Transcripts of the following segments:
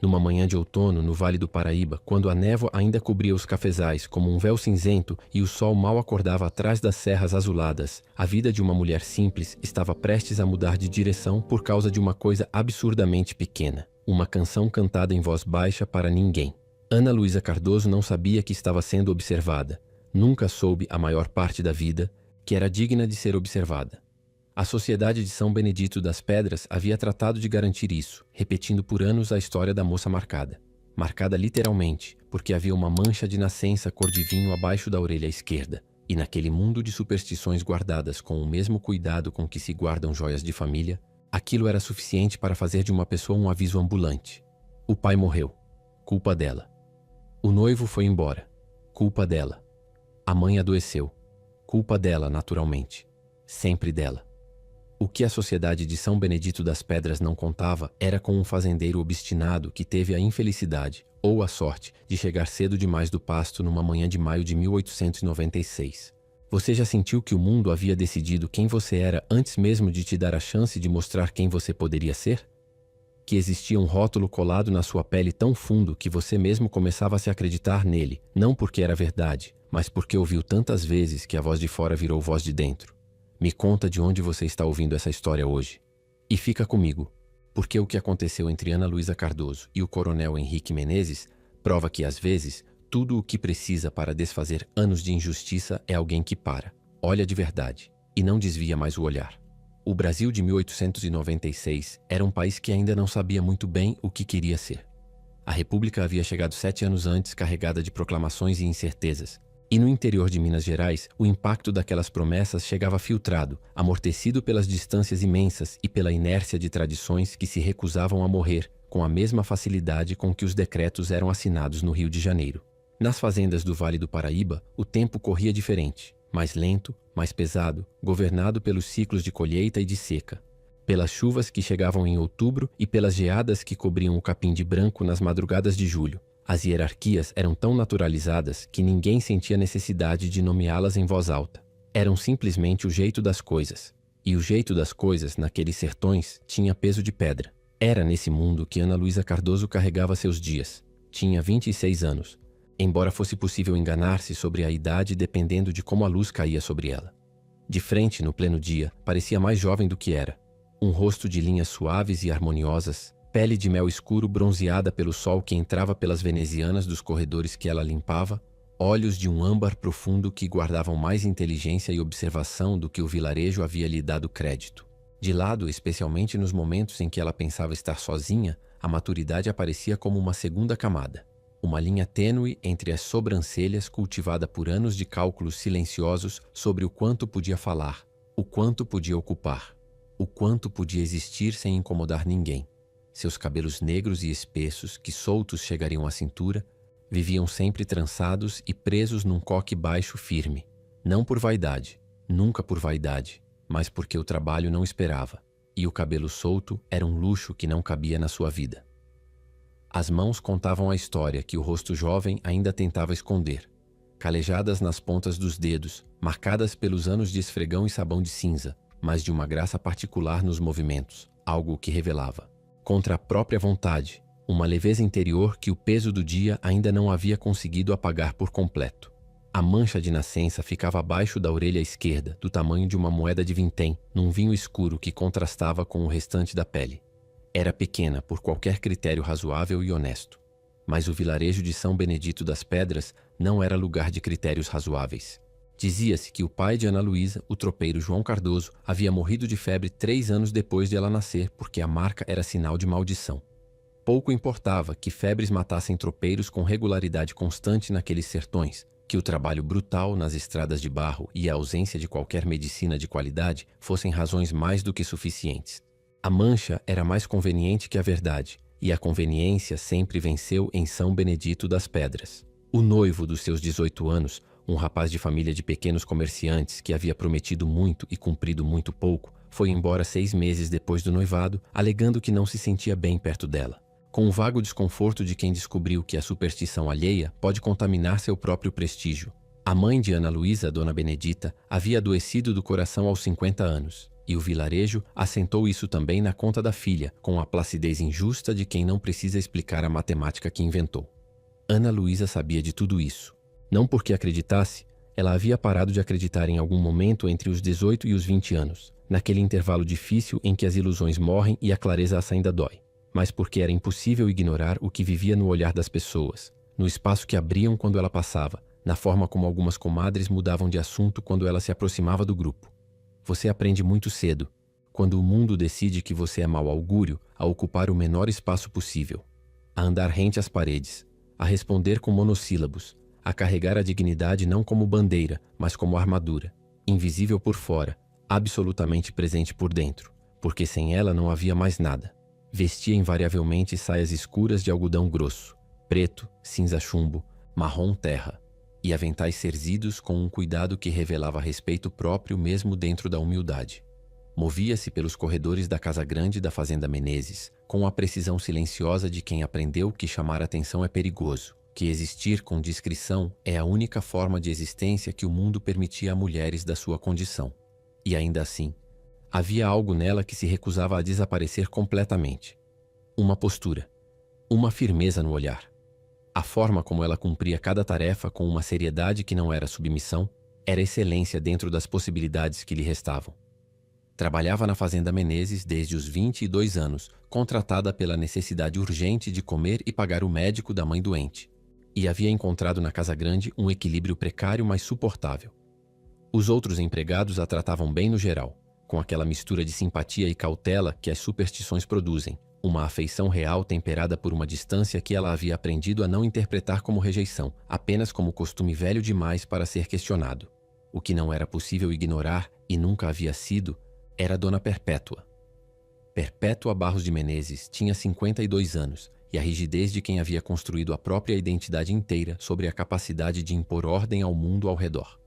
Numa manhã de outono, no Vale do Paraíba, quando a névoa ainda cobria os cafezais como um véu cinzento e o sol mal acordava atrás das serras azuladas, a vida de uma mulher simples estava prestes a mudar de direção por causa de uma coisa absurdamente pequena. Uma canção cantada em voz baixa para ninguém. Ana Luísa Cardoso não sabia que estava sendo observada. Nunca soube, a maior parte da vida, que era digna de ser observada. A Sociedade de São Benedito das Pedras havia tratado de garantir isso, repetindo por anos a história da moça marcada. Marcada literalmente, porque havia uma mancha de nascença cor de vinho abaixo da orelha esquerda. E naquele mundo de superstições guardadas com o mesmo cuidado com que se guardam joias de família, aquilo era suficiente para fazer de uma pessoa um aviso ambulante. O pai morreu. Culpa dela. O noivo foi embora. Culpa dela. A mãe adoeceu. Culpa dela, naturalmente. Sempre dela. O que a Sociedade de São Benedito das Pedras não contava era com um fazendeiro obstinado que teve a infelicidade, ou a sorte, de chegar cedo demais do pasto numa manhã de maio de 1896. Você já sentiu que o mundo havia decidido quem você era antes mesmo de te dar a chance de mostrar quem você poderia ser? Que existia um rótulo colado na sua pele tão fundo que você mesmo começava a se acreditar nele, não porque era verdade, mas porque ouviu tantas vezes que a voz de fora virou voz de dentro. Me conta de onde você está ouvindo essa história hoje. E fica comigo, porque o que aconteceu entre Ana Luísa Cardoso e o coronel Henrique Menezes prova que, às vezes, tudo o que precisa para desfazer anos de injustiça é alguém que para, olha de verdade e não desvia mais o olhar. O Brasil de 1896 era um país que ainda não sabia muito bem o que queria ser. A República havia chegado 7 anos antes, carregada de proclamações e incertezas. E no interior de Minas Gerais, o impacto daquelas promessas chegava filtrado, amortecido pelas distâncias imensas e pela inércia de tradições que se recusavam a morrer com a mesma facilidade com que os decretos eram assinados no Rio de Janeiro. Nas fazendas do Vale do Paraíba, o tempo corria diferente, mais lento, mais pesado, governado pelos ciclos de colheita e de seca, pelas chuvas que chegavam em outubro e pelas geadas que cobriam o capim de branco nas madrugadas de julho. As hierarquias eram tão naturalizadas que ninguém sentia necessidade de nomeá-las em voz alta. Eram simplesmente o jeito das coisas. E o jeito das coisas, naqueles sertões, tinha peso de pedra. Era nesse mundo que Ana Luísa Cardoso carregava seus dias. Tinha 26 anos, embora fosse possível enganar-se sobre a idade dependendo de como a luz caía sobre ela. De frente, no pleno dia, parecia mais jovem do que era. Um rosto de linhas suaves e harmoniosas, pele de mel escuro bronzeada pelo sol que entrava pelas venezianas dos corredores que ela limpava, olhos de um âmbar profundo que guardavam mais inteligência e observação do que o vilarejo havia lhe dado crédito. De lado, especialmente nos momentos em que ela pensava estar sozinha, a maturidade aparecia como uma segunda camada. Uma linha tênue entre as sobrancelhas cultivada por anos de cálculos silenciosos sobre o quanto podia falar, o quanto podia ocupar, o quanto podia existir sem incomodar ninguém. Seus cabelos negros e espessos, que soltos chegariam à cintura, viviam sempre trançados e presos num coque baixo firme. Não por vaidade, nunca por vaidade, mas porque o trabalho não esperava, e o cabelo solto era um luxo que não cabia na sua vida. As mãos contavam a história que o rosto jovem ainda tentava esconder, calejadas nas pontas dos dedos, marcadas pelos anos de esfregão e sabão de cinza, mas de uma graça particular nos movimentos, algo que revelava, contra a própria vontade, uma leveza interior que o peso do dia ainda não havia conseguido apagar por completo. A mancha de nascença ficava abaixo da orelha esquerda, do tamanho de uma moeda de vintém, num vinho escuro que contrastava com o restante da pele. Era pequena por qualquer critério razoável e honesto. Mas o vilarejo de São Benedito das Pedras não era lugar de critérios razoáveis. Dizia-se que o pai de Ana Luísa, o tropeiro João Cardoso, havia morrido de febre 3 anos depois de ela nascer porque a marca era sinal de maldição. Pouco importava que febres matassem tropeiros com regularidade constante naqueles sertões, que o trabalho brutal nas estradas de barro e a ausência de qualquer medicina de qualidade fossem razões mais do que suficientes. A mancha era mais conveniente que a verdade, e a conveniência sempre venceu em São Benedito das Pedras. O noivo dos seus 18 anos, um rapaz de família de pequenos comerciantes que havia prometido muito e cumprido muito pouco, foi embora 6 meses depois do noivado, alegando que não se sentia bem perto dela. Com o vago desconforto de quem descobriu que a superstição alheia pode contaminar seu próprio prestígio. A mãe de Ana Luísa, Dona Benedita, havia adoecido do coração aos 50 anos, E o vilarejo assentou isso também na conta da filha, com a placidez injusta de quem não precisa explicar a matemática que inventou. Ana Luísa sabia de tudo isso. Não porque acreditasse, ela havia parado de acreditar em algum momento entre os 18 e os 20 anos, naquele intervalo difícil em que as ilusões morrem e a clareza ainda dói, mas porque era impossível ignorar o que vivia no olhar das pessoas, no espaço que abriam quando ela passava, na forma como algumas comadres mudavam de assunto quando ela se aproximava do grupo. Você aprende muito cedo, quando o mundo decide que você é mau augúrio, a ocupar o menor espaço possível, a andar rente às paredes, a responder com monossílabos, a carregar a dignidade não como bandeira, mas como armadura, invisível por fora, absolutamente presente por dentro, porque sem ela não havia mais nada. Vestia invariavelmente saias escuras de algodão grosso, preto, cinza chumbo, marrom terra, e aventais cerzidos com um cuidado que revelava respeito próprio mesmo dentro da humildade. Movia-se pelos corredores da casa grande da fazenda Menezes, com a precisão silenciosa de quem aprendeu que chamar atenção é perigoso, que existir com discrição é a única forma de existência que o mundo permitia a mulheres da sua condição. E ainda assim, havia algo nela que se recusava a desaparecer completamente. Uma postura, uma firmeza no olhar. A forma como ela cumpria cada tarefa com uma seriedade que não era submissão, era excelência dentro das possibilidades que lhe restavam. Trabalhava na fazenda Menezes desde os 22 anos, contratada pela necessidade urgente de comer e pagar o médico da mãe doente. E havia encontrado na casa grande um equilíbrio precário, mas suportável. Os outros empregados a tratavam bem no geral, com aquela mistura de simpatia e cautela que as superstições produzem, uma afeição real temperada por uma distância que ela havia aprendido a não interpretar como rejeição, apenas como costume velho demais para ser questionado. O que não era possível ignorar, e nunca havia sido, era Dona Perpétua. Perpétua Barros de Menezes tinha 52 anos, e a rigidez de quem havia construído a própria identidade inteira sobre a capacidade de impor ordem ao mundo ao redor.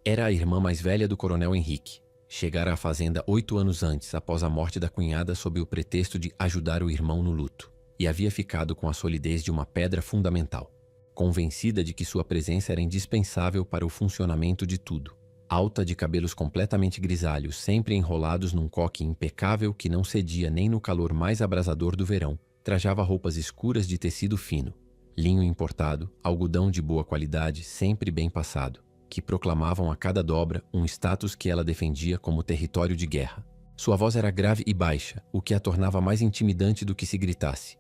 Era a irmã mais velha do coronel Henrique. Chegara à fazenda 8 anos antes, após a morte da cunhada, sob o pretexto de ajudar o irmão no luto, e havia ficado com a solidez de uma pedra fundamental, convencida de que sua presença era indispensável para o funcionamento de tudo. Alta, de cabelos completamente grisalhos, sempre enrolados num coque impecável que não cedia nem no calor mais abrasador do verão, trajava roupas escuras de tecido fino, linho importado, algodão de boa qualidade, sempre bem passado, que proclamavam a cada dobra um status que ela defendia como território de guerra. Sua voz era grave e baixa, o que a tornava mais intimidante do que se gritasse.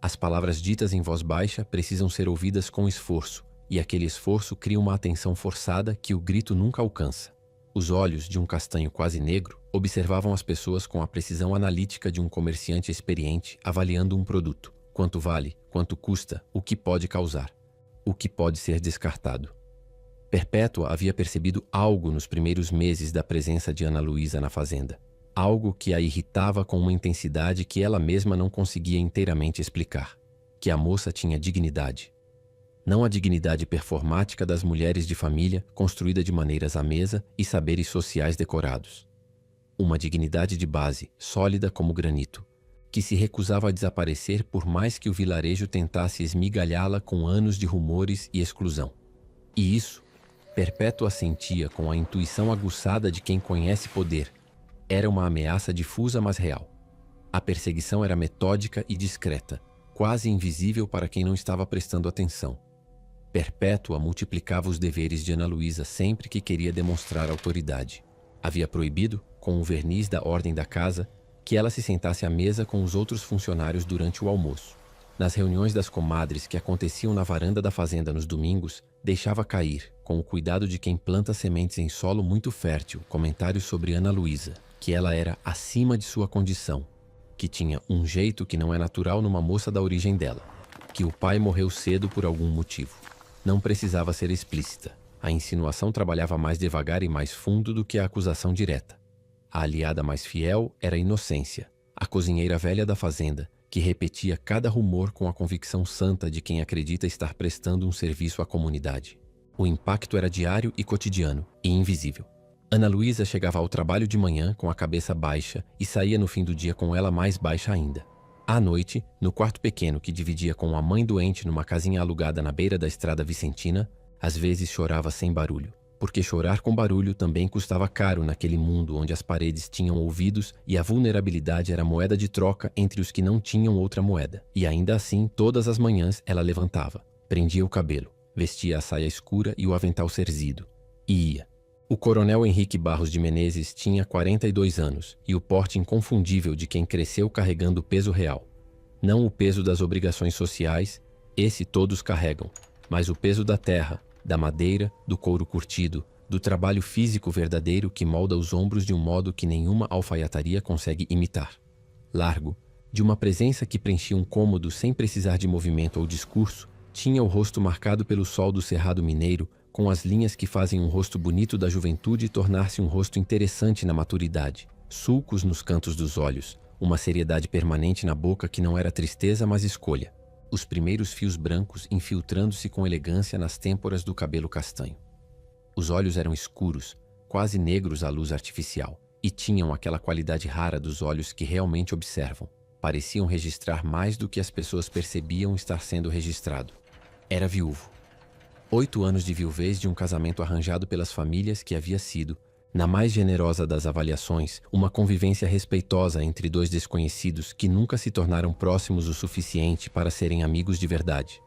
As palavras ditas em voz baixa precisam ser ouvidas com esforço, e aquele esforço cria uma atenção forçada que o grito nunca alcança. Os olhos, de um castanho quase negro, observavam as pessoas com a precisão analítica de um comerciante experiente avaliando um produto. Quanto vale, quanto custa, o que pode causar, o que pode ser descartado. Perpétua havia percebido algo nos primeiros meses da presença de Ana Luísa na fazenda. Algo que a irritava com uma intensidade que ela mesma não conseguia inteiramente explicar. Que a moça tinha dignidade. Não a dignidade performática das mulheres de família, construída de maneiras à mesa e saberes sociais decorados. Uma dignidade de base, sólida como granito, que se recusava a desaparecer por mais que o vilarejo tentasse esmigalhá-la com anos de rumores e exclusão. E isso, Perpétua sentia com a intuição aguçada de quem conhece poder. Era uma ameaça difusa, mas real. A perseguição era metódica e discreta, quase invisível para quem não estava prestando atenção. Perpétua multiplicava os deveres de Ana Luísa sempre que queria demonstrar autoridade. Havia proibido, com o verniz da ordem da casa, que ela se sentasse à mesa com os outros funcionários durante o almoço. Nas reuniões das comadres que aconteciam na varanda da fazenda nos domingos, deixava cair, com o cuidado de quem planta sementes em solo muito fértil, comentários sobre Ana Luísa, que ela era acima de sua condição, que tinha um jeito que não é natural numa moça da origem dela, que o pai morreu cedo por algum motivo. Não precisava ser explícita. A insinuação trabalhava mais devagar e mais fundo do que a acusação direta. A aliada mais fiel era a inocência, a cozinheira velha da fazenda, que repetia cada rumor com a convicção santa de quem acredita estar prestando um serviço à comunidade. O impacto era diário e cotidiano, e invisível. Ana Luísa chegava ao trabalho de manhã com a cabeça baixa e saía no fim do dia com ela mais baixa ainda. À noite, no quarto pequeno que dividia com a mãe doente numa casinha alugada na beira da estrada vicentina, às vezes chorava sem barulho. porque chorar com barulho também custava caro naquele mundo onde as paredes tinham ouvidos e a vulnerabilidade era moeda de troca entre os que não tinham outra moeda. E ainda assim, todas as manhãs ela levantava, prendia o cabelo, vestia a saia escura e o avental cerzido, e ia. O coronel Henrique Barros de Menezes tinha 42 anos e o porte inconfundível de quem cresceu carregando o peso real. Não o peso das obrigações sociais, esse todos carregam, mas o peso da terra, da madeira, do couro curtido, do trabalho físico verdadeiro que molda os ombros de um modo que nenhuma alfaiataria consegue imitar. Largo, de uma presença que preenchia um cômodo sem precisar de movimento ou discurso, tinha o rosto marcado pelo sol do Cerrado Mineiro, com as linhas que fazem um rosto bonito da juventude tornar-se um rosto interessante na maturidade, sulcos nos cantos dos olhos, uma seriedade permanente na boca que não era tristeza, mas escolha. Os primeiros fios brancos infiltrando-se com elegância nas têmporas do cabelo castanho. Os olhos eram escuros, quase negros à luz artificial, e tinham aquela qualidade rara dos olhos que realmente observam. Pareciam registrar mais do que as pessoas percebiam estar sendo registrado. Era viúvo. 8 anos de viuvez de um casamento arranjado pelas famílias que havia sido, na mais generosa das avaliações, uma convivência respeitosa entre dois desconhecidos que nunca se tornaram próximos o suficiente para serem amigos de verdade.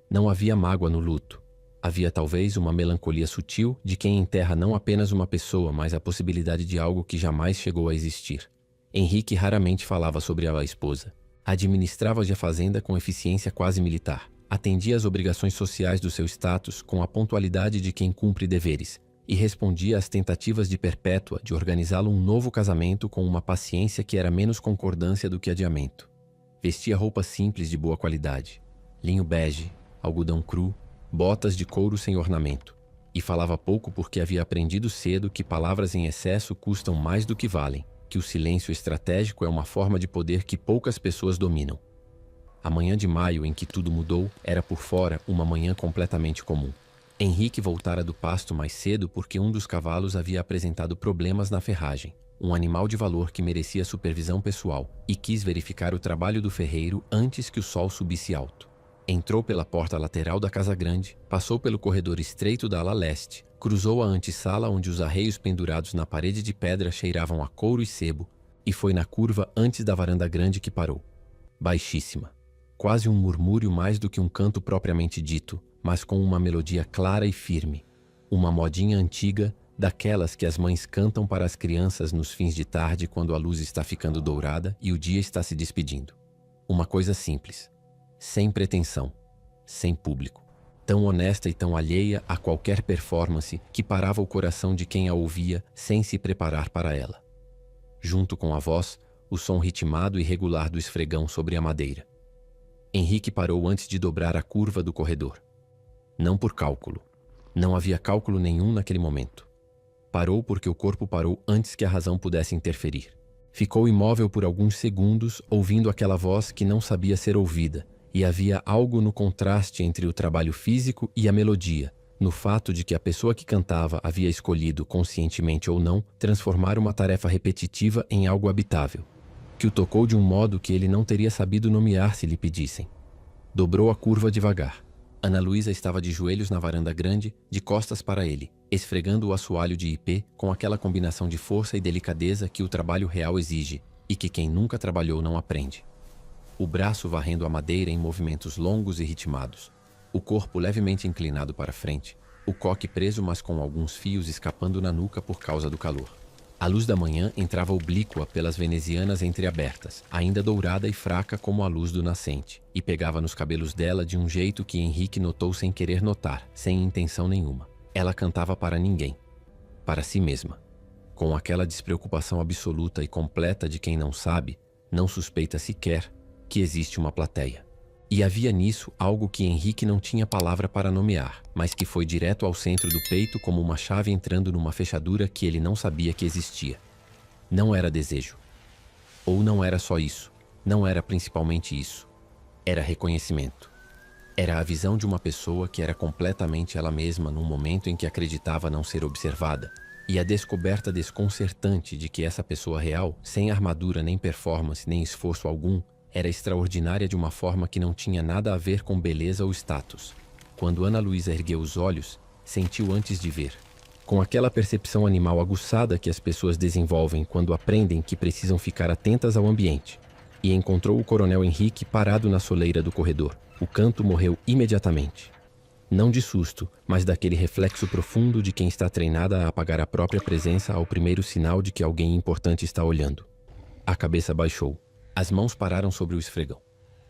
Não havia mágoa no luto. Havia talvez uma melancolia sutil de quem enterra não apenas uma pessoa, mas a possibilidade de algo que jamais chegou a existir. Henrique raramente falava sobre a esposa. Administrava a fazenda com eficiência quase militar. Atendia às obrigações sociais do seu status com a pontualidade de quem cumpre deveres, e respondia às tentativas de Perpétua de organizá-lo um novo casamento com uma paciência que era menos concordância do que adiamento. Vestia roupas simples de boa qualidade, linho bege, algodão cru, botas de couro sem ornamento, e falava pouco porque havia aprendido cedo que palavras em excesso custam mais do que valem, que o silêncio estratégico é uma forma de poder que poucas pessoas dominam. A manhã de maio em que tudo mudou era por fora uma manhã completamente comum. Henrique voltara do pasto mais cedo porque um dos cavalos havia apresentado problemas na ferragem, um animal de valor que merecia supervisão pessoal, e quis verificar o trabalho do ferreiro antes que o sol subisse alto. Entrou pela porta lateral da casa grande, passou pelo corredor estreito da ala leste, cruzou a antessala onde os arreios pendurados na parede de pedra cheiravam a couro e sebo, e foi na curva antes da varanda grande que parou. Baixíssima. Quase um murmúrio mais do que um canto propriamente dito, mas com uma melodia clara e firme. Uma modinha antiga, daquelas que as mães cantam para as crianças nos fins de tarde quando a luz está ficando dourada e o dia está se despedindo. Uma coisa simples, sem pretensão, sem público. Tão honesta e tão alheia a qualquer performance que parava o coração de quem a ouvia sem se preparar para ela. Junto com a voz, o som ritmado e regular do esfregão sobre a madeira. Henrique parou antes de dobrar a curva do corredor. Não por cálculo. Não havia cálculo nenhum naquele momento. Parou porque o corpo parou antes que a razão pudesse interferir. Ficou imóvel por alguns segundos, ouvindo aquela voz que não sabia ser ouvida, e havia algo no contraste entre o trabalho físico e a melodia, no fato de que a pessoa que cantava havia escolhido, conscientemente ou não, transformar uma tarefa repetitiva em algo habitável, que o tocou de um modo que ele não teria sabido nomear se lhe pedissem. Dobrou a curva devagar. Ana Luísa estava de joelhos na varanda grande, de costas para ele, esfregando o assoalho de ipê com aquela combinação de força e delicadeza que o trabalho real exige e que quem nunca trabalhou não aprende. O braço varrendo a madeira em movimentos longos e ritmados, o corpo levemente inclinado para frente, o coque preso mas com alguns fios escapando na nuca por causa do calor. A luz da manhã entrava oblíqua pelas venezianas entreabertas, ainda dourada e fraca como a luz do nascente, e pegava nos cabelos dela de um jeito que Henrique notou sem querer notar, sem intenção nenhuma. Ela cantava para ninguém, para si mesma, com aquela despreocupação absoluta e completa de quem não sabe, não suspeita sequer, que existe uma plateia. E havia nisso algo que Henrique não tinha palavra para nomear, mas que foi direto ao centro do peito como uma chave entrando numa fechadura que ele não sabia que existia. Não era desejo. Ou não era só isso. Não era principalmente isso. Era reconhecimento. Era a visão de uma pessoa que era completamente ela mesma num momento em que acreditava não ser observada, e a descoberta desconcertante de que essa pessoa real, sem armadura nem performance nem esforço algum, era extraordinária de uma forma que não tinha nada a ver com beleza ou status. Quando Ana Luísa ergueu os olhos, sentiu antes de ver. Com aquela percepção animal aguçada que as pessoas desenvolvem quando aprendem que precisam ficar atentas ao ambiente. E encontrou o coronel Henrique parado na soleira do corredor. O canto morreu imediatamente. Não de susto, mas daquele reflexo profundo de quem está treinada a apagar a própria presença ao primeiro sinal de que alguém importante está olhando. A cabeça baixou. As mãos pararam sobre o esfregão.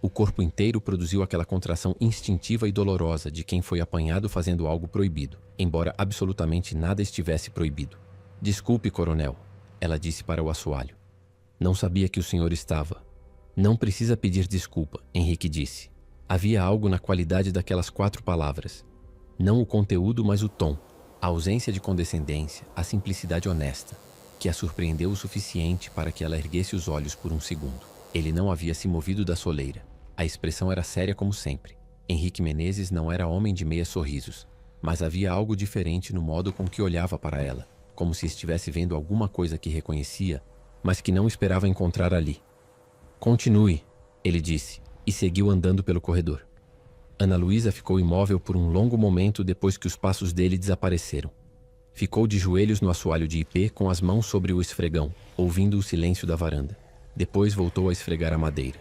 O corpo inteiro produziu aquela contração instintiva e dolorosa de quem foi apanhado fazendo algo proibido, embora absolutamente nada estivesse proibido. Desculpe, coronel, ela disse para o assoalho. Não sabia que o senhor estava. Não precisa pedir desculpa, Henrique disse. Havia algo na qualidade daquelas 4 palavras. Não o conteúdo, mas o tom, a ausência de condescendência, a simplicidade honesta, que a surpreendeu o suficiente para que ela erguesse os olhos por um segundo. Ele não havia se movido da soleira. A expressão era séria como sempre. Henrique Menezes não era homem de meias sorrisos, mas havia algo diferente no modo com que olhava para ela, como se estivesse vendo alguma coisa que reconhecia, mas que não esperava encontrar ali. Continue, ele disse, e seguiu andando pelo corredor. Ana Luísa ficou imóvel por um longo momento depois que os passos dele desapareceram. Ficou de joelhos no assoalho de ipê com as mãos sobre o esfregão, ouvindo o silêncio da varanda. Depois voltou a esfregar a madeira.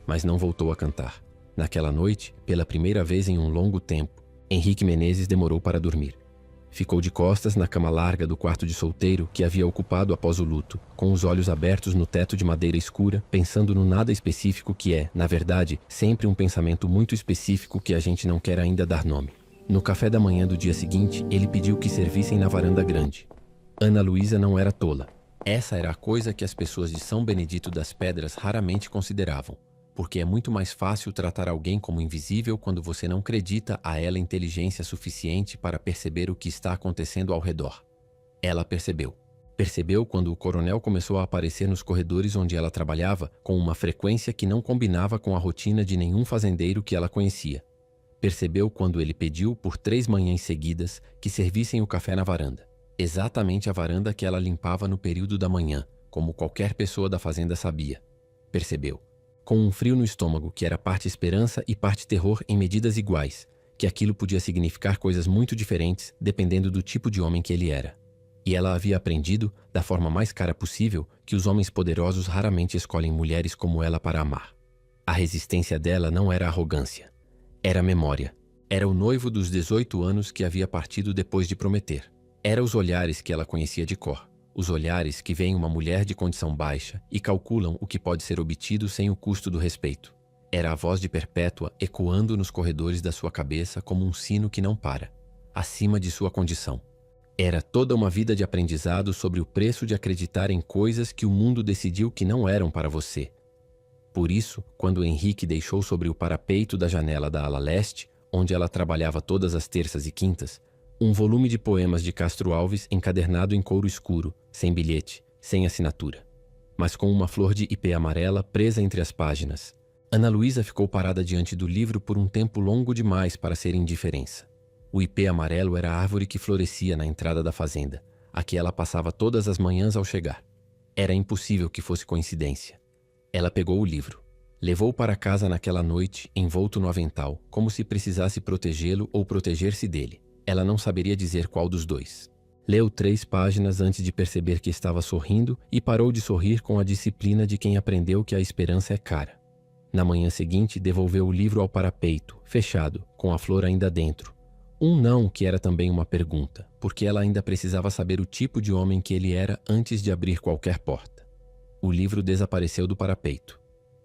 Mas não voltou a cantar. Naquela noite, pela primeira vez em um longo tempo, Henrique Menezes demorou para dormir. Ficou de costas na cama larga do quarto de solteiro que havia ocupado após o luto, com os olhos abertos no teto de madeira escura, pensando no nada específico que é, na verdade, sempre um pensamento muito específico que a gente não quer ainda dar nome. No café da manhã do dia seguinte, ele pediu que servissem na varanda grande. Ana Luísa não era tola. Essa era a coisa que as pessoas de São Benedito das Pedras raramente consideravam, porque é muito mais fácil tratar alguém como invisível quando você não acredita a ela inteligência suficiente para perceber o que está acontecendo ao redor. Ela percebeu. Percebeu quando o coronel começou a aparecer nos corredores onde ela trabalhava com uma frequência que não combinava com a rotina de nenhum fazendeiro que ela conhecia. Percebeu quando ele pediu por 3 manhãs seguidas que servissem o café na varanda. Exatamente a varanda que ela limpava no período da manhã, como qualquer pessoa da fazenda sabia. Percebeu, com um frio no estômago que era parte esperança e parte terror em medidas iguais, que aquilo podia significar coisas muito diferentes dependendo do tipo de homem que ele era. E ela havia aprendido, da forma mais cara possível, que os homens poderosos raramente escolhem mulheres como ela para amar. A resistência dela não era arrogância. Era memória. Era o noivo dos 18 anos que havia partido depois de prometer. Era os olhares que ela conhecia de cor. Os olhares que veem uma mulher de condição baixa e calculam o que pode ser obtido sem o custo do respeito. Era a voz de Perpétua ecoando nos corredores da sua cabeça como um sino que não para, acima de sua condição. Era toda uma vida de aprendizado sobre o preço de acreditar em coisas que o mundo decidiu que não eram para você. Por isso, quando Henrique deixou sobre o parapeito da janela da ala leste, onde ela trabalhava todas as terças e quintas, um volume de poemas de Castro Alves encadernado em couro escuro, sem bilhete, sem assinatura, mas com uma flor de ipê amarela presa entre as páginas. Ana Luísa ficou parada diante do livro por um tempo longo demais para ser indiferença. O ipê amarelo era a árvore que florescia na entrada da fazenda, a que ela passava todas as manhãs ao chegar. Era impossível que fosse coincidência. Ela pegou o livro. Levou para casa naquela noite, envolto no avental, como se precisasse protegê-lo ou proteger-se dele. Ela não saberia dizer qual dos dois. Leu 3 páginas antes de perceber que estava sorrindo e parou de sorrir com a disciplina de quem aprendeu que a esperança é cara. Na manhã seguinte, devolveu o livro ao parapeito, fechado, com a flor ainda dentro. Um não que era também uma pergunta, porque ela ainda precisava saber o tipo de homem que ele era antes de abrir qualquer porta. O livro desapareceu do parapeito.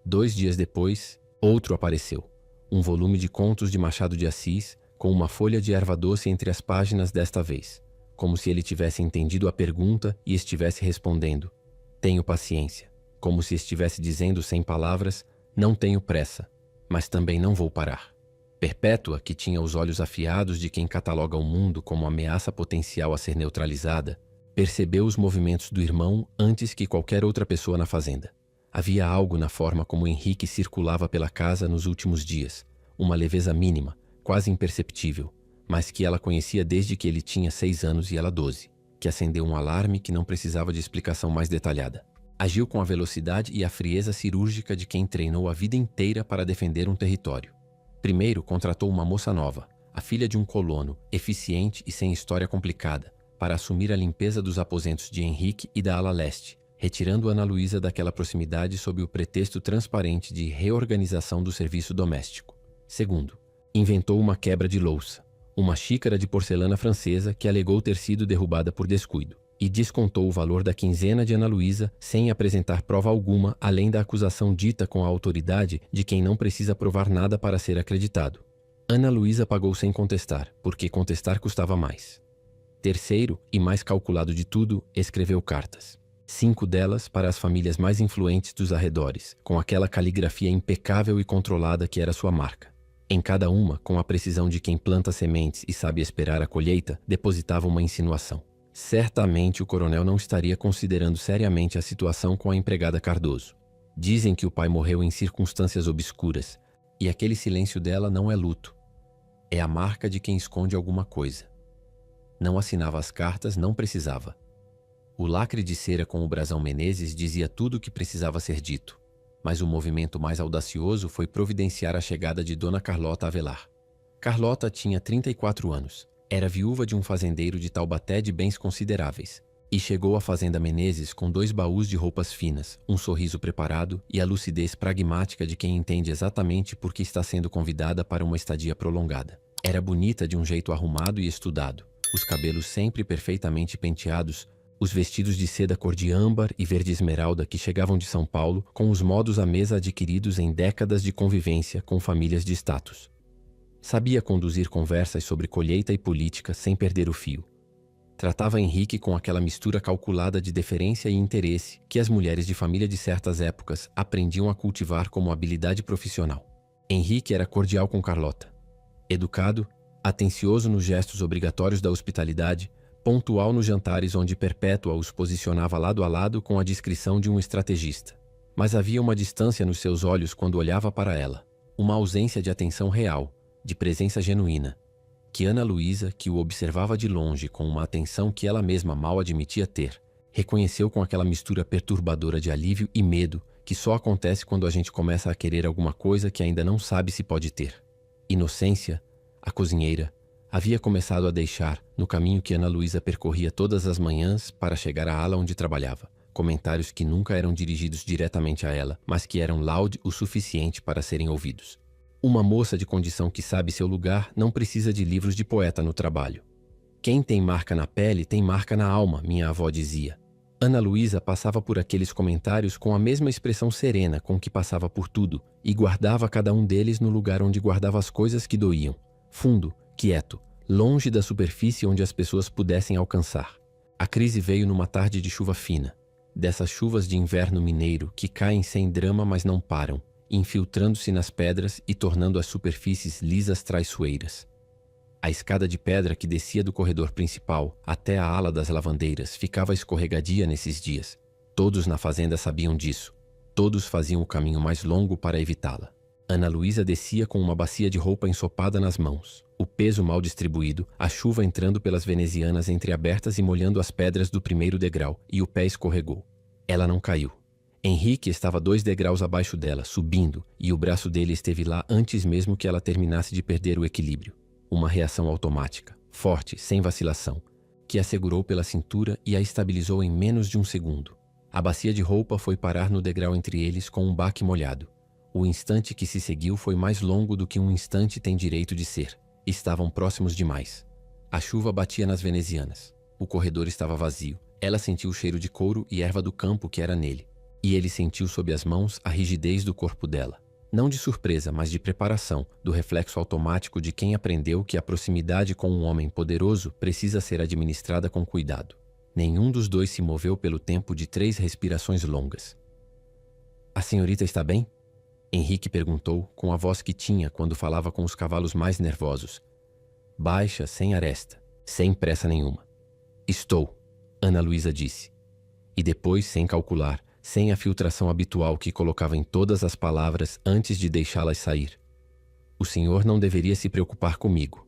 2 dias depois, outro apareceu. Um volume de contos de Machado de Assis, com uma folha de erva doce entre as páginas desta vez, como se ele tivesse entendido a pergunta e estivesse respondendo: tenho paciência, como se estivesse dizendo sem palavras: não tenho pressa, mas também não vou parar. Perpétua, que tinha os olhos afiados de quem cataloga o mundo como ameaça potencial a ser neutralizada, percebeu os movimentos do irmão antes que qualquer outra pessoa na fazenda. Havia algo na forma como Henrique circulava pela casa nos últimos dias, uma leveza mínima, quase imperceptível, mas que ela conhecia desde que ele tinha 6 anos e ela 12, que acendeu um alarme que não precisava de explicação mais detalhada. Agiu com a velocidade e a frieza cirúrgica de quem treinou a vida inteira para defender um território. Primeiro contratou uma moça nova, a filha de um colono, eficiente e sem história complicada, para assumir a limpeza dos aposentos de Henrique e da ala leste, retirando Ana Luísa daquela proximidade sob o pretexto transparente de reorganização do serviço doméstico. Segundo, inventou uma quebra de louça, uma xícara de porcelana francesa que alegou ter sido derrubada por descuido, e descontou o valor da quinzena de Ana Luísa sem apresentar prova alguma além da acusação dita com a autoridade de quem não precisa provar nada para ser acreditado. Ana Luísa pagou sem contestar, porque contestar custava mais. Terceiro, e mais calculado de tudo, escreveu cartas. 5 delas para as famílias mais influentes dos arredores, com aquela caligrafia impecável e controlada que era sua marca. Em cada uma, com a precisão de quem planta sementes e sabe esperar a colheita, depositava uma insinuação. Certamente o coronel não estaria considerando seriamente a situação com a empregada Cardoso. Dizem que o pai morreu em circunstâncias obscuras, e aquele silêncio dela não é luto. É a marca de quem esconde alguma coisa. Não assinava as cartas, não precisava. O lacre de cera com o brasão Menezes dizia tudo o que precisava ser dito, mas o movimento mais audacioso foi providenciar a chegada de Dona Carlota Avelar. Carlota tinha 34 anos, era viúva de um fazendeiro de Taubaté de bens consideráveis, e chegou à fazenda Menezes com 2 baús de roupas finas, um sorriso preparado e a lucidez pragmática de quem entende exatamente por que está sendo convidada para uma estadia prolongada. Era bonita de um jeito arrumado e estudado, os cabelos sempre perfeitamente penteados, os vestidos de seda cor de âmbar e verde esmeralda que chegavam de São Paulo com os modos à mesa adquiridos em décadas de convivência com famílias de status. Sabia conduzir conversas sobre colheita e política sem perder o fio. Tratava Henrique com aquela mistura calculada de deferência e interesse que as mulheres de família de certas épocas aprendiam a cultivar como habilidade profissional. Henrique era cordial com Carlota. Educado, atencioso nos gestos obrigatórios da hospitalidade, pontual nos jantares onde Perpétua os posicionava lado a lado com a discrição de um estrategista. Mas havia uma distância nos seus olhos quando olhava para ela, uma ausência de atenção real, de presença genuína, que Ana Luísa, que o observava de longe com uma atenção que ela mesma mal admitia ter, reconheceu com aquela mistura perturbadora de alívio e medo que só acontece quando a gente começa a querer alguma coisa que ainda não sabe se pode ter. Inocência, a cozinheira, havia começado a deixar, no caminho que Ana Luísa percorria todas as manhãs para chegar à ala onde trabalhava, comentários que nunca eram dirigidos diretamente a ela, mas que eram loud o suficiente para serem ouvidos. Uma moça de condição que sabe seu lugar não precisa de livros de poeta no trabalho. Quem tem marca na pele tem marca na alma, minha avó dizia. Ana Luísa passava por aqueles comentários com a mesma expressão serena com que passava por tudo e guardava cada um deles no lugar onde guardava as coisas que doíam, fundo, quieto, longe da superfície onde as pessoas pudessem alcançar. A crise veio numa tarde de chuva fina, dessas chuvas de inverno mineiro que caem sem drama mas não param, infiltrando-se nas pedras e tornando as superfícies lisas traiçoeiras. A escada de pedra que descia do corredor principal até a ala das lavandeiras ficava escorregadia nesses dias. Todos na fazenda sabiam disso. Todos faziam o caminho mais longo para evitá-la. Ana Luísa descia com uma bacia de roupa ensopada nas mãos, o peso mal distribuído, a chuva entrando pelas venezianas entreabertas e molhando as pedras do primeiro degrau, e o pé escorregou. Ela não caiu. Henrique estava 2 degraus abaixo dela, subindo, e o braço dele esteve lá antes mesmo que ela terminasse de perder o equilíbrio. Uma reação automática, forte, sem vacilação, que a segurou pela cintura e a estabilizou em menos de um segundo. A bacia de roupa foi parar no degrau entre eles com um baque molhado. O instante que se seguiu foi mais longo do que um instante tem direito de ser. Estavam próximos demais. A chuva batia nas venezianas. O corredor estava vazio. Ela sentiu o cheiro de couro e erva do campo que era nele. E ele sentiu sob as mãos a rigidez do corpo dela. Não de surpresa, mas de preparação, do reflexo automático de quem aprendeu que a proximidade com um homem poderoso precisa ser administrada com cuidado. Nenhum dos dois se moveu pelo tempo de 3 respirações longas. "A senhorita está bem?" Henrique perguntou com a voz que tinha quando falava com os cavalos mais nervosos. Baixa, sem aresta, sem pressa nenhuma. "Estou", Ana Luísa disse. E depois, sem calcular, sem a filtração habitual que colocava em todas as palavras antes de deixá-las sair. "O senhor não deveria se preocupar comigo."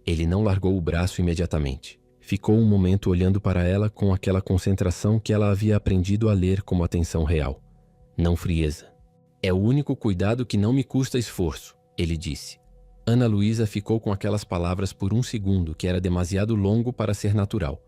Ele não largou o braço imediatamente. Ficou um momento olhando para ela com aquela concentração que ela havia aprendido a ler como atenção real. Não frieza. "É o único cuidado que não me custa esforço", ele disse. Ana Luísa ficou com aquelas palavras por um segundo que era demasiado longo para ser natural.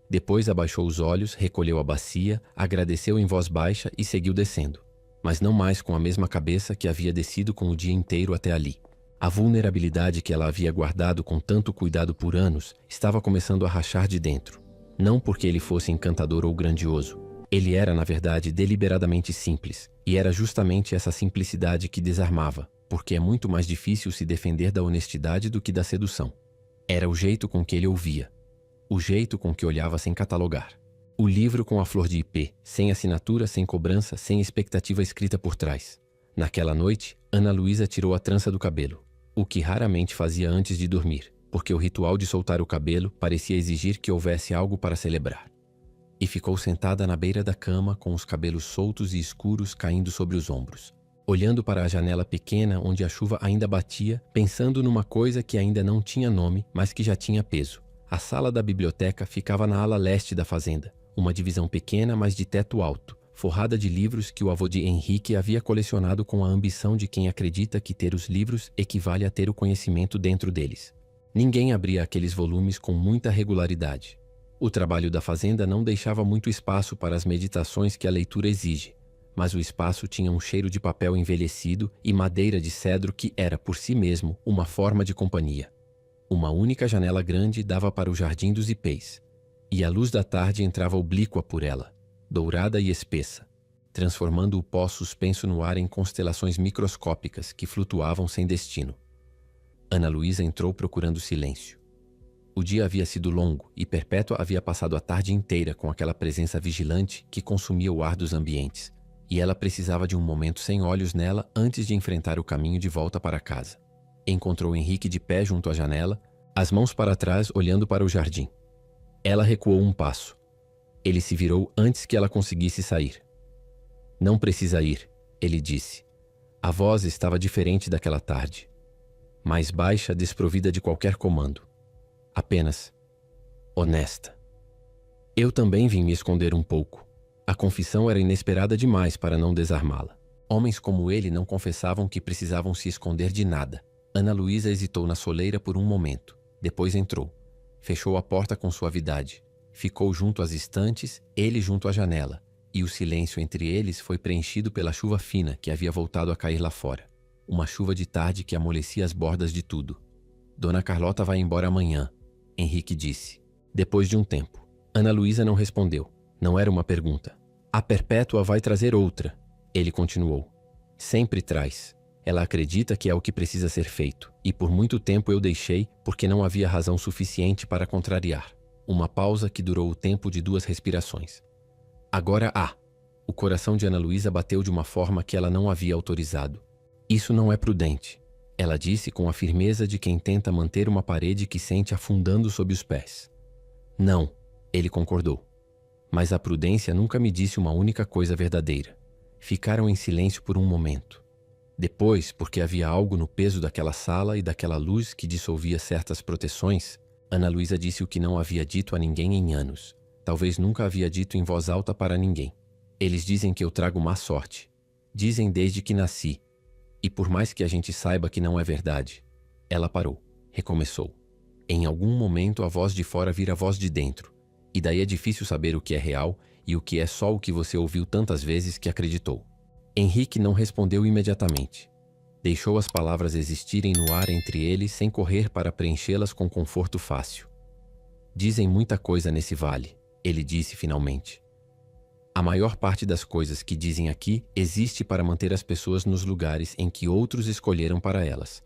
Depois abaixou os olhos, recolheu a bacia, agradeceu em voz baixa e seguiu descendo. Mas não mais com a mesma cabeça que havia descido com o dia inteiro até ali. A vulnerabilidade que ela havia guardado com tanto cuidado por anos estava começando a rachar de dentro. Não porque ele fosse encantador ou grandioso. Ele era, na verdade, deliberadamente simples. E era justamente essa simplicidade que desarmava, porque é muito mais difícil se defender da honestidade do que da sedução. Era o jeito com que ele ouvia. O jeito com que olhava sem catalogar. O livro com a flor de ipê, sem assinatura, sem cobrança, sem expectativa escrita por trás. Naquela noite, Ana Luísa tirou a trança do cabelo, o que raramente fazia antes de dormir, porque o ritual de soltar o cabelo parecia exigir que houvesse algo para celebrar. E ficou sentada na beira da cama com os cabelos soltos e escuros caindo sobre os ombros, olhando para a janela pequena onde a chuva ainda batia, pensando numa coisa que ainda não tinha nome, mas que já tinha peso. A sala da biblioteca ficava na ala leste da fazenda, uma divisão pequena, mas de teto alto, forrada de livros que o avô de Henrique havia colecionado com a ambição de quem acredita que ter os livros equivale a ter o conhecimento dentro deles. Ninguém abria aqueles volumes com muita regularidade. O trabalho da fazenda não deixava muito espaço para as meditações que a leitura exige, mas o espaço tinha um cheiro de papel envelhecido e madeira de cedro que era, por si mesmo, uma forma de companhia. Uma única janela grande dava para o jardim dos ipês, e a luz da tarde entrava oblíqua por ela, dourada e espessa, transformando o pó suspenso no ar em constelações microscópicas que flutuavam sem destino. Ana Luísa entrou procurando silêncio. O dia havia sido longo e Perpétua havia passado a tarde inteira com aquela presença vigilante que consumia o ar dos ambientes, e ela precisava de um momento sem olhos nela antes de enfrentar o caminho de volta para casa. Encontrou Henrique de pé junto à janela, as mãos para trás olhando para o jardim. Ela recuou um passo. Ele se virou antes que ela conseguisse sair. "Não precisa ir", ele disse. A voz estava diferente daquela tarde. Mais baixa, desprovida de qualquer comando. Apenas honesta. Eu também vim me esconder um pouco. A confissão era inesperada demais para não desarmá-la. Homens como ele não confessavam que precisavam se esconder de nada. Ana Luísa hesitou na soleira por um momento. Depois entrou. Fechou a porta com suavidade. Ficou junto às estantes, ele junto à janela, e o silêncio entre eles foi preenchido pela chuva fina que havia voltado a cair lá fora. Uma chuva de tarde que amolecia as bordas de tudo. "Dona Carlota vai embora amanhã", Henrique disse. Depois de um tempo. Ana Luísa não respondeu. Não era uma pergunta. "A Perpétua vai trazer outra", ele continuou. "Sempre traz. Ela acredita que é o que precisa ser feito, e por muito tempo eu deixei porque não havia razão suficiente para contrariar." Uma pausa que durou o tempo de 2 respirações. "Agora há." O coração de Ana Luísa bateu de uma forma que ela não havia autorizado. "Isso não é prudente", ela disse com a firmeza de quem tenta manter uma parede que sente afundando sob os pés. "Não", ele concordou. Mas a prudência nunca me disse uma única coisa verdadeira. Ficaram em silêncio por um momento. Depois, porque havia algo no peso daquela sala e daquela luz que dissolvia certas proteções, Ana Luísa disse o que não havia dito a ninguém em anos. Talvez nunca havia dito em voz alta para ninguém. "Eles dizem que eu trago má sorte. Dizem desde que nasci. E por mais que a gente saiba que não é verdade." Ela parou. Recomeçou. Em algum momento a voz de fora vira a voz de dentro. E daí é difícil saber o que é real e o que é só o que você ouviu tantas vezes que acreditou. Henrique não respondeu imediatamente. Deixou as palavras existirem no ar entre eles sem correr para preenchê-las com conforto fácil. "Dizem muita coisa nesse vale", ele disse finalmente. "A maior parte das coisas que dizem aqui existe para manter as pessoas nos lugares em que outros escolheram para elas.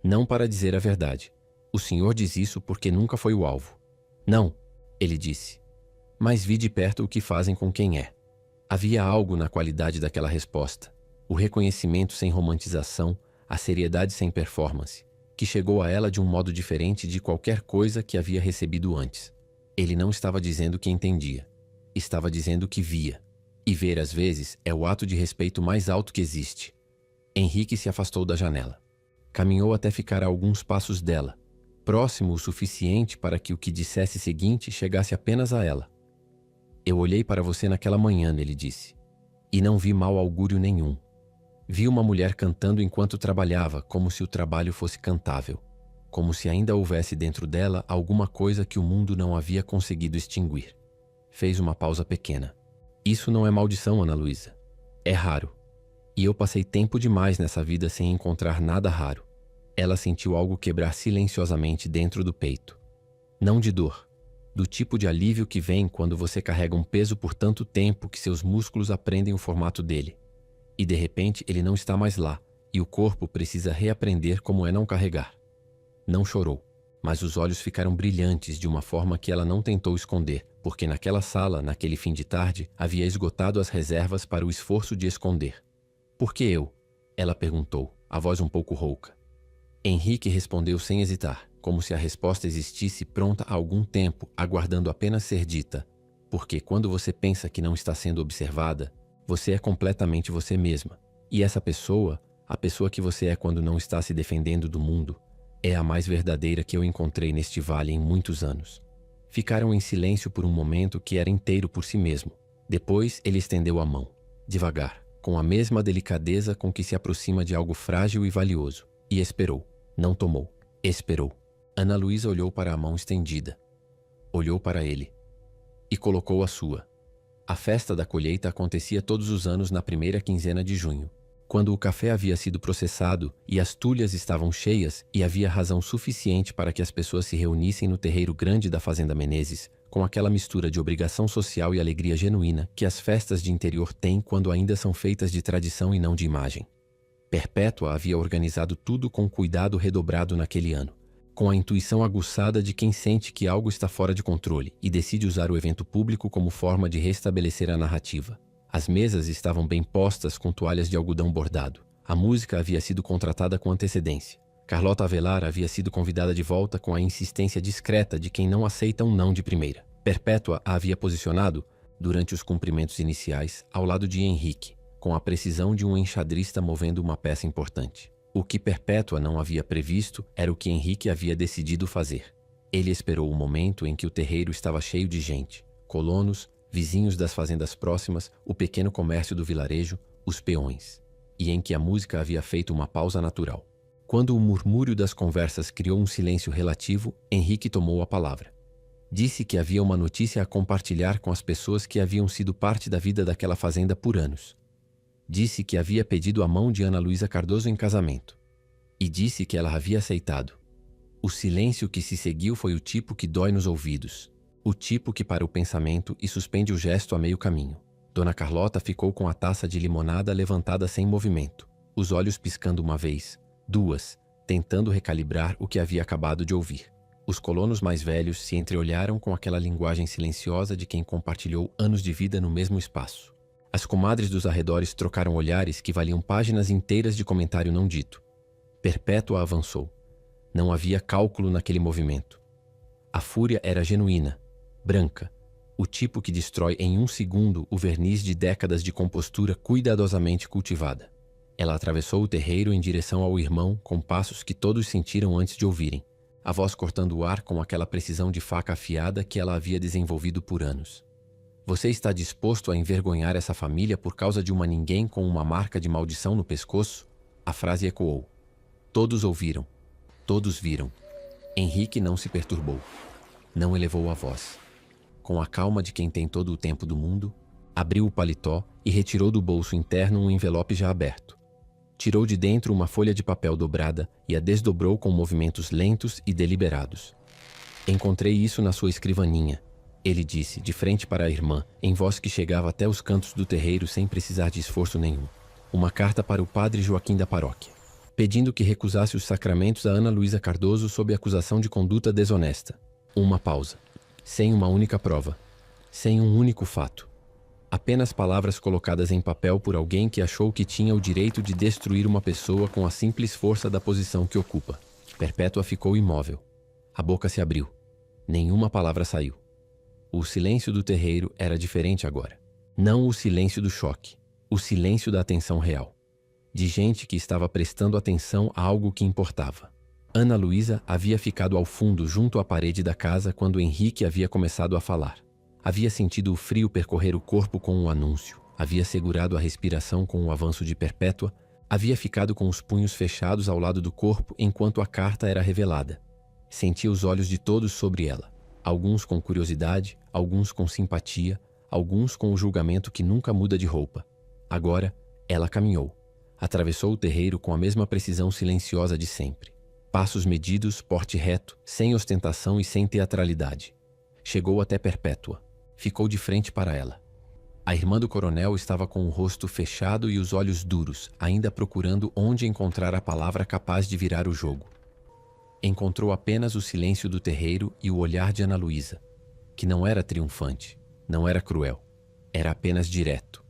Não para dizer a verdade. O senhor diz isso porque nunca foi o alvo." "Não", ele disse. "Mas vi de perto o que fazem com quem é." Havia algo na qualidade daquela resposta. O reconhecimento sem romantização, a seriedade sem performance, que chegou a ela de um modo diferente de qualquer coisa que havia recebido antes. Ele não estava dizendo que entendia. Estava dizendo que via. E ver, às vezes, é o ato de respeito mais alto que existe. Henrique se afastou da janela. Caminhou até ficar a alguns passos dela, próximo o suficiente para que o que dissesse seguinte chegasse apenas a ela. "Eu olhei para você naquela manhã", ele disse, "e não vi mau augúrio nenhum. Vi uma mulher cantando enquanto trabalhava, como se o trabalho fosse cantável, como se ainda houvesse dentro dela alguma coisa que o mundo não havia conseguido extinguir. Fez uma pausa pequena. Isso não é maldição, Ana Luísa. É raro. E eu passei tempo demais nessa vida sem encontrar nada raro. Ela sentiu algo quebrar silenciosamente dentro do peito. Não de dor, do tipo de alívio que vem quando você carrega um peso por tanto tempo que seus músculos aprendem o formato dele. E de repente ele não está mais lá, e o corpo precisa reaprender como é não carregar. Não chorou, mas os olhos ficaram brilhantes de uma forma que ela não tentou esconder, porque naquela sala, naquele fim de tarde, havia esgotado as reservas para o esforço de esconder. Por que eu? Ela perguntou, a voz um pouco rouca. Henrique respondeu sem hesitar, como se a resposta existisse pronta há algum tempo, aguardando apenas ser dita. Porque quando você pensa que não está sendo observada, você é completamente você mesma. E essa pessoa, a pessoa que você é quando não está se defendendo do mundo, é a mais verdadeira que eu encontrei neste vale em muitos anos. Ficaram em silêncio por um momento que era inteiro por si mesmo. Depois ele estendeu a mão, devagar, com a mesma delicadeza com que se aproxima de algo frágil e valioso, e esperou. Não tomou. Esperou. Ana Luísa olhou para a mão estendida. Olhou para ele. E colocou a sua. A festa da colheita acontecia todos os anos na primeira quinzena de junho, quando o café havia sido processado e as tulhas estavam cheias e havia razão suficiente para que as pessoas se reunissem no terreiro grande da Fazenda Menezes, com aquela mistura de obrigação social e alegria genuína que as festas de interior têm quando ainda são feitas de tradição e não de imagem. Perpétua havia organizado tudo com cuidado redobrado naquele ano, com a intuição aguçada de quem sente que algo está fora de controle e decide usar o evento público como forma de restabelecer a narrativa. As mesas estavam bem postas com toalhas de algodão bordado. A música havia sido contratada com antecedência. Carlota Avelar havia sido convidada de volta com a insistência discreta de quem não aceita um não de primeira. Perpétua a havia posicionado, durante os cumprimentos iniciais, ao lado de Henrique, com a precisão de um enxadrista movendo uma peça importante. O que Perpétua não havia previsto era o que Henrique havia decidido fazer. Ele esperou o momento em que o terreiro estava cheio de gente, colonos, vizinhos das fazendas próximas, o pequeno comércio do vilarejo, os peões, e em que a música havia feito uma pausa natural. Quando o murmúrio das conversas criou um silêncio relativo, Henrique tomou a palavra. Disse que havia uma notícia a compartilhar com as pessoas que haviam sido parte da vida daquela fazenda por anos. Disse que havia pedido a mão de Ana Luísa Cardoso em casamento. E disse que ela havia aceitado. O silêncio que se seguiu foi o tipo que dói nos ouvidos. O tipo que para o pensamento e suspende o gesto a meio caminho. Dona Carlota ficou com a taça de limonada levantada sem movimento, os olhos piscando uma vez, duas, tentando recalibrar o que havia acabado de ouvir. Os colonos mais velhos se entreolharam com aquela linguagem silenciosa de quem compartilhou anos de vida no mesmo espaço. As comadres dos arredores trocaram olhares que valiam páginas inteiras de comentário não dito. Perpétua avançou. Não havia cálculo naquele movimento. A fúria era genuína, branca, o tipo que destrói em um segundo o verniz de décadas de compostura cuidadosamente cultivada. Ela atravessou o terreiro em direção ao irmão com passos que todos sentiram antes de ouvirem, a voz cortando o ar com aquela precisão de faca afiada que ela havia desenvolvido por anos. Você está disposto a envergonhar essa família por causa de uma ninguém com uma marca de maldição no pescoço? A frase ecoou. Todos ouviram. Todos viram. Henrique não se perturbou. Não elevou a voz. Com a calma de quem tem todo o tempo do mundo, abriu o paletó e retirou do bolso interno um envelope já aberto. Tirou de dentro uma folha de papel dobrada e a desdobrou com movimentos lentos e deliberados. Encontrei isso na sua escrivaninha, ele disse, de frente para a irmã, em voz que chegava até os cantos do terreiro sem precisar de esforço nenhum. Uma carta para o padre Joaquim da paróquia, pedindo que recusasse os sacramentos a Ana Luísa Cardoso sob acusação de conduta desonesta. Uma pausa. Sem uma única prova. Sem um único fato. Apenas palavras colocadas em papel por alguém que achou que tinha o direito de destruir uma pessoa com a simples força da posição que ocupa. Perpétua ficou imóvel. A boca se abriu. Nenhuma palavra saiu. O silêncio do terreiro era diferente agora. Não o silêncio do choque. O silêncio da atenção real. De gente que estava prestando atenção a algo que importava. Ana Luísa havia ficado ao fundo junto à parede da casa quando Henrique havia começado a falar. Havia sentido o frio percorrer o corpo com o anúncio. Havia segurado a respiração com o avanço de Perpétua. Havia ficado com os punhos fechados ao lado do corpo enquanto a carta era revelada. Sentia os olhos de todos sobre ela. Alguns com curiosidade, alguns com simpatia, alguns com o julgamento que nunca muda de roupa. Agora, ela caminhou. Atravessou o terreiro com a mesma precisão silenciosa de sempre. Passos medidos, porte reto, sem ostentação e sem teatralidade. Chegou até Perpétua. Ficou de frente para ela. A irmã do coronel estava com o rosto fechado e os olhos duros, ainda procurando onde encontrar a palavra capaz de virar o jogo. Encontrou apenas o silêncio do terreiro e o olhar de Ana Luísa, que não era triunfante, não era cruel, era apenas direto.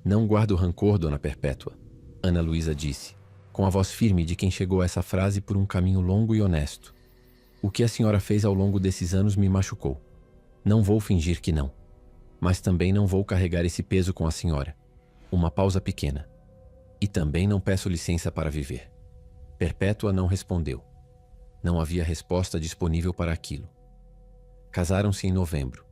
Não guardo rancor, Dona Perpétua, Ana Luísa disse, com a voz firme de quem chegou a essa frase por um caminho longo e honesto. O que a senhora fez ao longo desses anos me machucou. Não vou fingir que não. Mas também não vou carregar esse peso com a senhora. Uma pausa pequena. E também não peço licença para viver. Perpétua não respondeu. Não havia resposta disponível para aquilo. Casaram-se em novembro.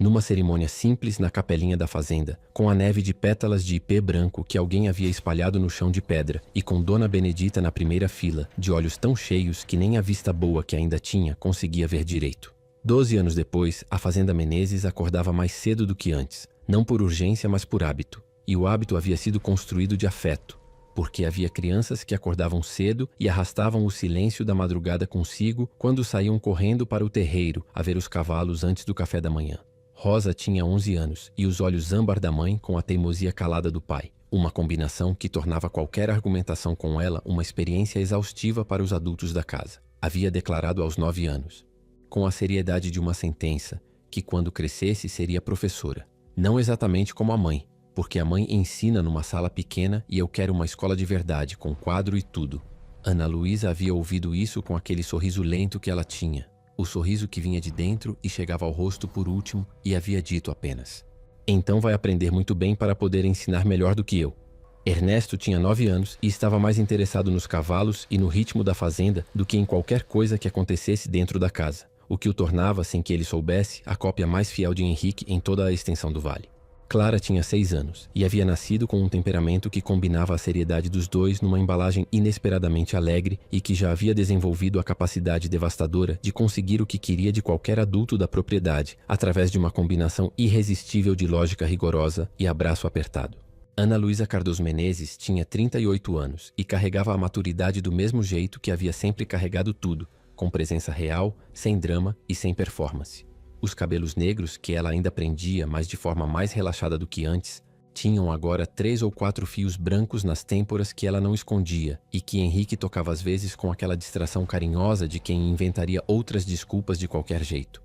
Numa cerimônia simples na capelinha da fazenda, com a neve de pétalas de ipê branco que alguém havia espalhado no chão de pedra e com Dona Benedita na primeira fila, de olhos tão cheios que nem a vista boa que ainda tinha conseguia ver direito. 12 anos depois, a Fazenda Menezes acordava mais cedo do que antes, não por urgência, mas por hábito. E o hábito havia sido construído de afeto, porque havia crianças que acordavam cedo e arrastavam o silêncio da madrugada consigo quando saíam correndo para o terreiro a ver os cavalos antes do café da manhã. Rosa tinha 11 anos e os olhos âmbar da mãe com a teimosia calada do pai, uma combinação que tornava qualquer argumentação com ela uma experiência exaustiva para os adultos da casa. Havia declarado aos 9 anos. Com a seriedade de uma sentença, que quando crescesse seria professora. Não exatamente como a mãe, porque a mãe ensina numa sala pequena e eu quero uma escola de verdade, com quadro e tudo. Ana Luísa havia ouvido isso com aquele sorriso lento que ela tinha, o sorriso que vinha de dentro e chegava ao rosto por último, e havia dito apenas: então vai aprender muito bem para poder ensinar melhor do que eu. Ernesto tinha 9 anos e estava mais interessado nos cavalos e no ritmo da fazenda do que em qualquer coisa que acontecesse dentro da casa, o que o tornava, sem que ele soubesse, a cópia mais fiel de Henrique em toda a extensão do vale. Clara tinha 6 anos e havia nascido com um temperamento que combinava a seriedade dos dois numa embalagem inesperadamente alegre e que já havia desenvolvido a capacidade devastadora de conseguir o que queria de qualquer adulto da propriedade, através de uma combinação irresistível de lógica rigorosa e abraço apertado. Ana Luísa Cardoso Menezes tinha 38 anos e carregava a maturidade do mesmo jeito que havia sempre carregado tudo, com presença real, sem drama e sem performance. Os cabelos negros, que ela ainda prendia, mas de forma mais relaxada do que antes, tinham agora 3 ou 4 fios brancos nas têmporas que ela não escondia e que Henrique tocava às vezes com aquela distração carinhosa de quem inventaria outras desculpas de qualquer jeito.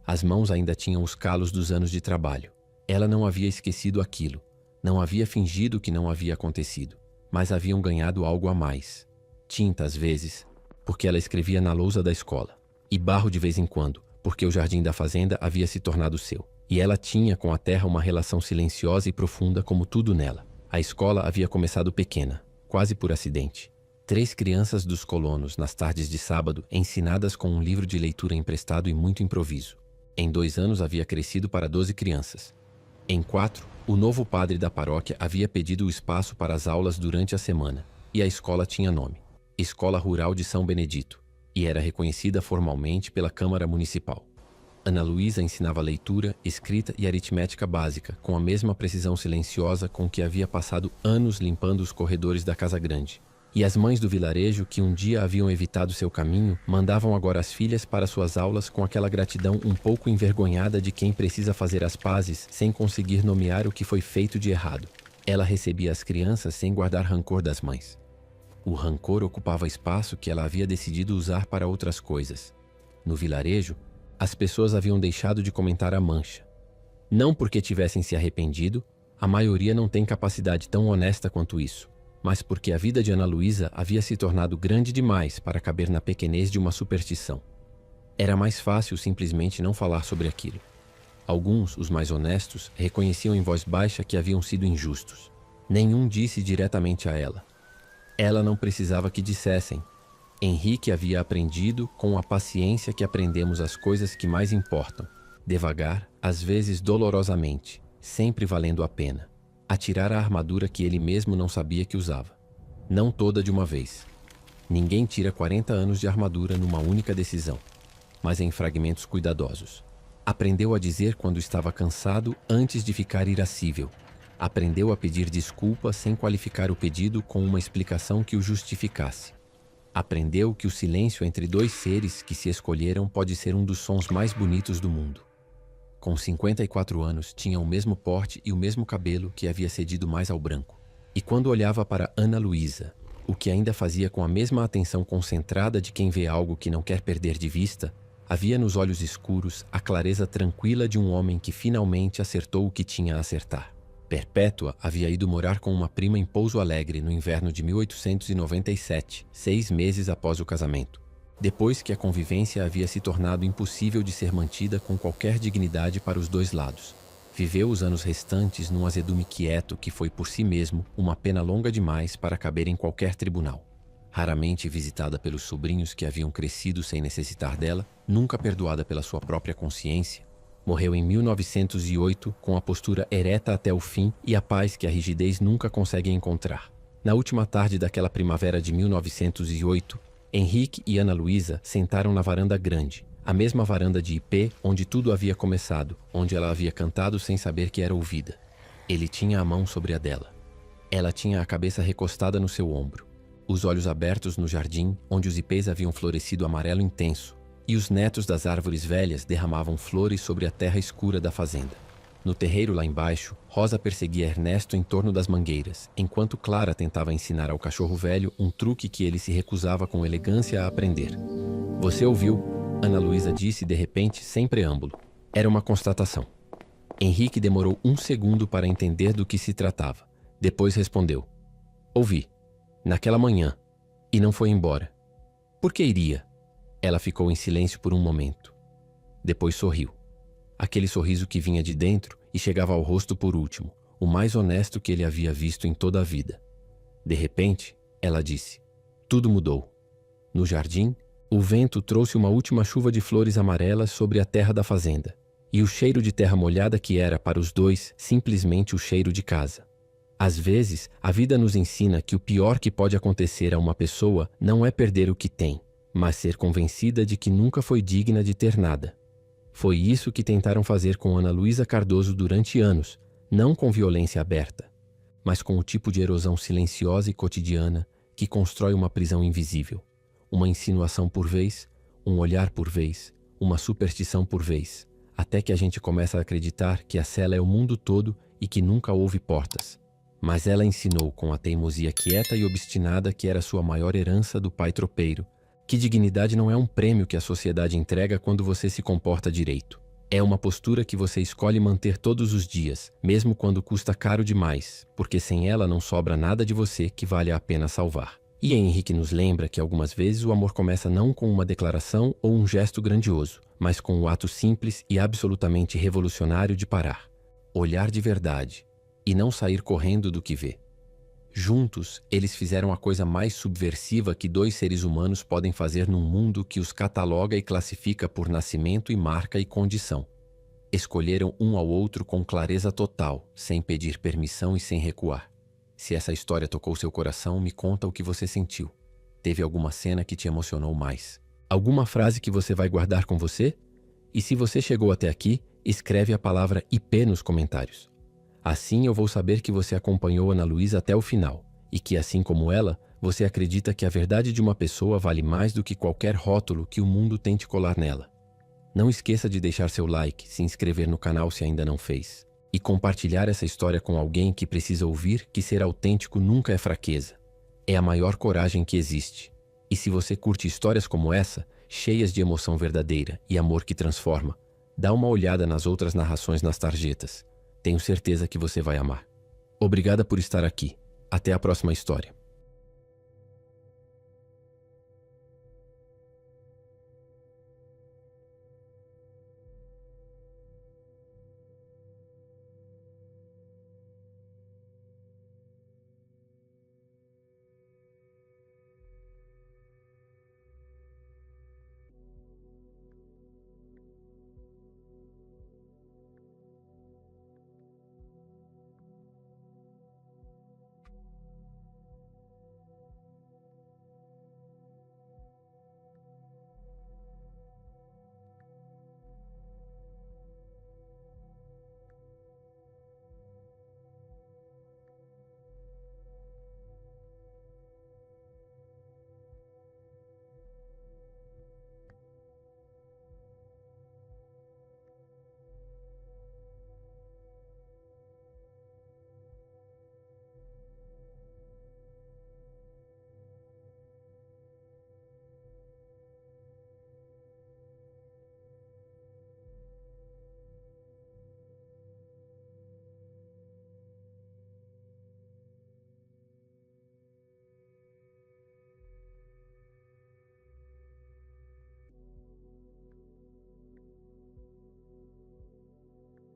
As mãos ainda tinham os calos dos anos de trabalho. Ela não havia esquecido aquilo, não havia fingido que não havia acontecido, mas haviam ganhado algo a mais. Tinta, às vezes, porque ela escrevia na lousa da escola, e barro de vez em quando, porque o jardim da fazenda havia se tornado seu. E ela tinha com a terra uma relação silenciosa e profunda como tudo nela. A escola havia começado pequena, quase por acidente. 3 crianças dos colonos, nas tardes de sábado, ensinadas com um livro de leitura emprestado e muito improviso. Em 2 anos havia crescido para 12 crianças. Em 4, o novo padre da paróquia havia pedido o espaço para as aulas durante a semana, e a escola tinha nome: Escola Rural de São Benedito, e era reconhecida formalmente pela Câmara Municipal. Ana Luísa ensinava leitura, escrita e aritmética básica, com a mesma precisão silenciosa com que havia passado anos limpando os corredores da Casa Grande. E as mães do vilarejo, que um dia haviam evitado seu caminho, mandavam agora as filhas para suas aulas com aquela gratidão um pouco envergonhada de quem precisa fazer as pazes sem conseguir nomear o que foi feito de errado. Ela recebia as crianças sem guardar rancor das mães. O rancor ocupava espaço que ela havia decidido usar para outras coisas. No vilarejo, as pessoas haviam deixado de comentar a mancha. Não porque tivessem se arrependido, a maioria não tem capacidade tão honesta quanto isso, mas porque a vida de Ana Luísa havia se tornado grande demais para caber na pequenez de uma superstição. Era mais fácil simplesmente não falar sobre aquilo. Alguns, os mais honestos, reconheciam em voz baixa que haviam sido injustos. Nenhum disse diretamente a ela. Ela não precisava que dissessem. Henrique havia aprendido com a paciência que aprendemos as coisas que mais importam, devagar, às vezes dolorosamente, sempre valendo a pena, a tirar a armadura que ele mesmo não sabia que usava. Não toda de uma vez. Ninguém tira 40 anos de armadura numa única decisão. mas em fragmentos cuidadosos. Aprendeu a dizer quando estava cansado antes de ficar irascível. Aprendeu a pedir desculpa sem qualificar o pedido com uma explicação que o justificasse. Aprendeu que o silêncio entre dois seres que se escolheram pode ser um dos sons mais bonitos do mundo. Com 54 anos, tinha o mesmo porte e o mesmo cabelo que havia cedido mais ao branco. E quando olhava para Ana Luísa, o que ainda fazia com a mesma atenção concentrada de quem vê algo que não quer perder de vista, havia nos olhos escuros a clareza tranquila de um homem que finalmente acertou o que tinha a acertar. Perpétua havia ido morar com uma prima em Pouso Alegre no inverno de 1897, 6 meses após o casamento. Depois que a convivência havia se tornado impossível de ser mantida com qualquer dignidade para os dois lados. Viveu os anos restantes num azedume quieto que foi por si mesmo uma pena longa demais para caber em qualquer tribunal. Raramente visitada pelos sobrinhos que haviam crescido sem necessitar dela, nunca perdoada pela sua própria consciência, morreu em 1908 com a postura ereta até o fim e a paz que a rigidez nunca consegue encontrar. Na última tarde daquela primavera de 1908, Henrique e Ana Luísa sentaram na varanda grande, a mesma varanda de Ipê onde tudo havia começado, onde ela havia cantado sem saber que era ouvida. Ele tinha a mão sobre a dela. Ela tinha a cabeça recostada no seu ombro, os olhos abertos no jardim onde os ipês haviam florescido amarelo intenso, e os netos das árvores velhas derramavam flores sobre a terra escura da fazenda. No terreiro lá embaixo, Rosa perseguia Ernesto em torno das mangueiras, enquanto Clara tentava ensinar ao cachorro velho um truque que ele se recusava com elegância a aprender. "Você ouviu?", Ana Luísa disse de repente, sem preâmbulo. Era uma constatação. Henrique demorou 1 segundo para entender do que se tratava. Depois respondeu: "Ouvi. Naquela manhã. E não foi embora." "Por que iria?" Ela ficou em silêncio por um momento. Depois sorriu. Aquele sorriso que vinha de dentro e chegava ao rosto por último, o mais honesto que ele havia visto em toda a vida. De repente, ela disse: "Tudo mudou." No jardim, o vento trouxe uma última chuva de flores amarelas sobre a terra da fazenda, e o cheiro de terra molhada que era para os dois simplesmente o cheiro de casa. Às vezes, a vida nos ensina que o pior que pode acontecer a uma pessoa não é perder o que tem, mas ser convencida de que nunca foi digna de ter nada. Foi isso que tentaram fazer com Ana Luísa Cardoso durante anos, não com violência aberta, mas com o tipo de erosão silenciosa e cotidiana que constrói uma prisão invisível. Uma insinuação por vez, um olhar por vez, uma superstição por vez, até que a gente começa a acreditar que a cela é o mundo todo e que nunca houve portas. Mas ela ensinou com a teimosia quieta e obstinada que era sua maior herança do pai tropeiro, que dignidade não é um prêmio que a sociedade entrega quando você se comporta direito. É uma postura que você escolhe manter todos os dias, mesmo quando custa caro demais, porque sem ela não sobra nada de você que vale a pena salvar. E Henrique nos lembra que algumas vezes o amor começa não com uma declaração ou um gesto grandioso, mas com o ato simples e absolutamente revolucionário de parar, olhar de verdade e não sair correndo do que vê. Juntos, eles fizeram a coisa mais subversiva que 2 seres humanos podem fazer num mundo que os cataloga e classifica por nascimento e marca e condição. Escolheram um ao outro com clareza total, sem pedir permissão e sem recuar. Se essa história tocou seu coração, me conta o que você sentiu. Teve alguma cena que te emocionou mais? Alguma frase que você vai guardar com você? E se você chegou até aqui, escreve a palavra IP nos comentários. Assim eu vou saber que você acompanhou Ana Luísa até o final e que, assim como ela, você acredita que a verdade de uma pessoa vale mais do que qualquer rótulo que o mundo tente colar nela. Não esqueça de deixar seu like, se inscrever no canal se ainda não fez e compartilhar essa história com alguém que precisa ouvir que ser autêntico nunca é fraqueza. É a maior coragem que existe. E se você curte histórias como essa, cheias de emoção verdadeira e amor que transforma, dá uma olhada nas outras narrações nas tarjetas. Tenho certeza que você vai amar. Obrigada por estar aqui. Até a próxima história.